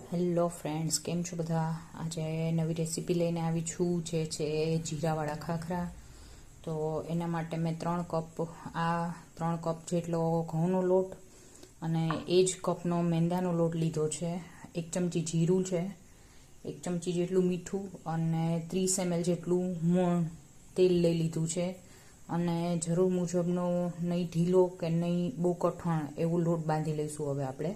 Hello friends, કેમ છો બધા? આજે નવી રેસીપી લઈને આવી છું, જે છે જીરાવાળા ખાખરા. તો એના માટે મેં 3 કપ જેટલો ઘઉંનો લોટ અને એ જ કપનો મેંદાનો લોટ લીધો છે. 1 ચમચી જીરું છે, 1 ચમચી જેટલું મીઠું અને 30 ml જેટલું તેલ લઈ લીધું છે. અને જરૂર મુજબનો નહીં ઢીલો કે નહીં બહુ કઠણ એવું લોટ બાંધી લઈશું હવે આપણે.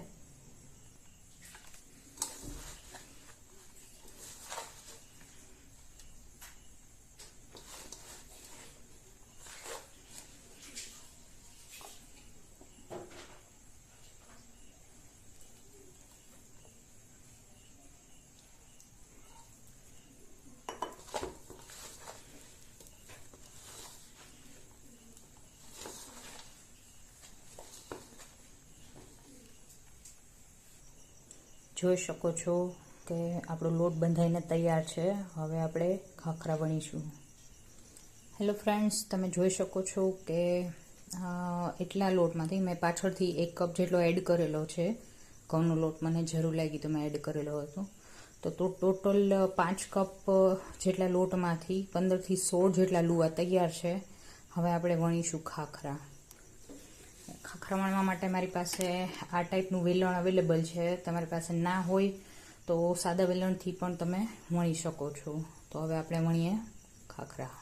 જોઈ શકો છો કે આપણો લોટ બંધાઈને તૈયાર છે. હવે આપણે ખાખરા વણીશું. હેલો ફ્રેન્ડ્સ, તમે જોઈ શકો છો કે એટલા લોટમાંથી મેં પાછળથી 1 કપ જેટલો એડ કરેલો છે. ઘઉંનો લોટ મને જરૂર લાગી તો મેં એડ કરેલો હતો. તો ટોટલ 5 કપ જેટલા લોટમાંથી 15 થી 16 જેટલા લુવા તૈયાર છે. હવે આપણે વણીશું ખાખરા. ખાખરા વણવા માટે મારી પાસે આ ટાઈપનું વેલણ અવેલેબલ છે. તમારી પાસે ના હોય તો સાદા વેલણથી પણ તમે વણી શકો છો. તો હવે આપણે વણીએ ખાખરા.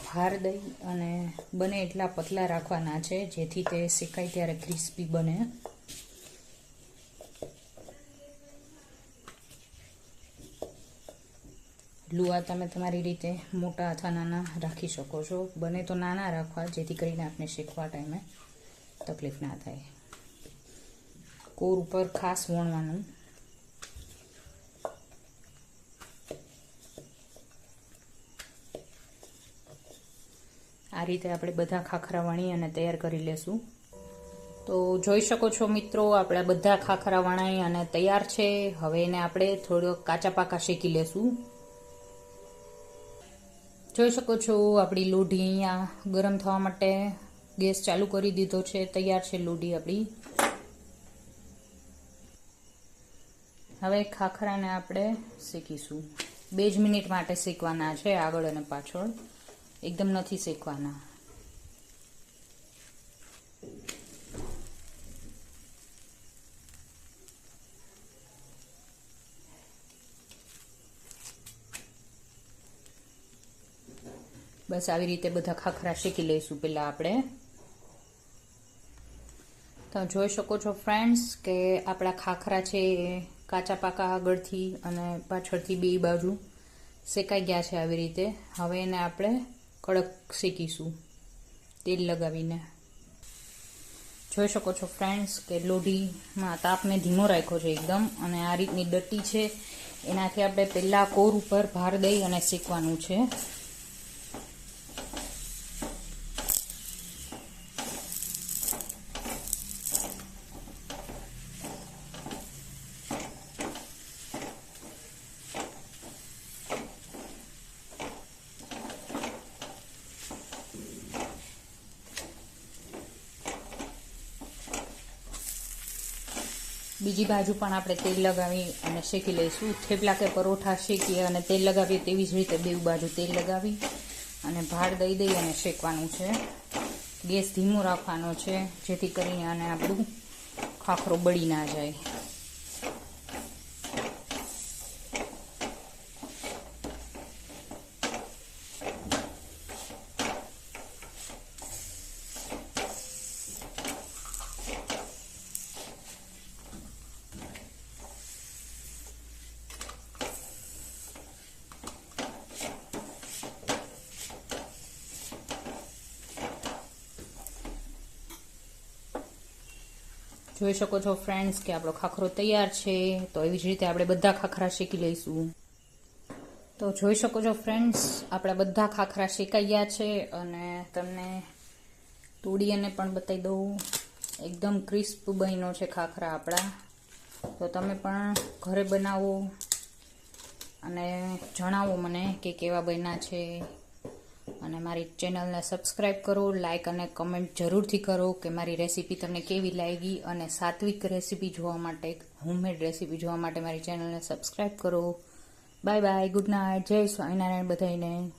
ભાર દઈ અને બને એટલા પતલા રાખવાના છે, જેથી તે શેકાય ત્યારે ક્રિસ્પી બને. લુવા તમે તમારી રીતે મોટા અથવા નાના રાખી શકો છો. બને તો નાના રાખવા, જેથી કરીને આપણે શેકવા ટાઈમે તકલીફ ના થાય. કોર ઉપર ખાસ વણવાનું. આ રીતે આપણે બધા ખાખરા વણી અને તૈયાર કરી લેશું. તો જોઈ શકો છો મિત્રો, આપણા બધા ખાખરા વણાઈ અને તૈયાર છે. હવે એને આપણે થોડો કાચા પાકા શેકી લેશું. જોઈ શકો છો આપણી લોઢી અહીંયા ગરમ થવા માટે ગેસ ચાલુ કરી દીધો છે. તૈયાર છે લોઢી આપણી. હવે ખાખરાને આપણે શેકીશું. 2 જ મિનિટ માટે શેકવાના છે, આગળ અને પાછળ. એકદમ નથી શેકવાના. બસ આવી રીતે બધા ખાખરા શેકી લઈશું પહેલા આપણે. તો જોઈ શકો છો ફ્રેન્ડ્સ કે આપણા ખાખરા છે એ કાચા પાકા આગળથી અને પાછળથી 2 બાજુ શેકાઈ ગયા છે આવી રીતે. હવે એને આપણે કડક શેકીશું તેલ લગાવીને. જોઈ શકો છો ફ્રેન્ડ્સ કે લોઢીમાં તાપને ધીમો રાખ્યો છે એકદમ, અને આ રીતની ડટ્ટી છે એનાથી આપણે પહેલા કોર ઉપર ભાર દઈ અને શેકવાનું છે. બીજી બાજુ પણ આપણે તેલ લગાવી અને શેકી લઈશું. થેપલા કે પરોઠા શેકીએ અને તેલ લગાવીએ તેવી જ રીતે 2 બાજુ તેલ લગાવી અને ભાર દઈ અને શેકવાનું છે. ગેસ ધીમો રાખવાનો છે, જેથી કરીને આને આપણું ખાખરો બળી ના જાય. જોઈ શકો છો ફ્રેન્ડ્સ કે આપણો ખાખરો તૈયાર છે. તો એવી જ રીતે આપણે બધા ખાખરા શેકી લઈશું. તો જોઈ શકો છો ફ્રેન્ડ્સ, આપણા બધા ખાખરા શેકાઈ ગયા છે અને તમને તોડી અને પણ બતાવી દઉં. એકદમ ક્રિસ્પ બન્યો છે ખાખરા આપણા. તો તમે પણ ઘરે બનાવો અને જણાવો મને કે કેવા બન્યા છે. અને મારી ચેનલને સબસ્ક્રાઈબ કરો, લાઈક અને કમેન્ટ જરૂરથી કરો કે મારી રેસીપી તમને કેવી લાગી. અને સાત્વિક રેસીપી જોવા માટે, હોમમેડ રેસીપી જોવા માટે મારી ચેનલને સબસ્ક્રાઈબ કરો. બાય બાય, ગુડ નાઇટ, જય સ્વામિનારાયણ બધાને.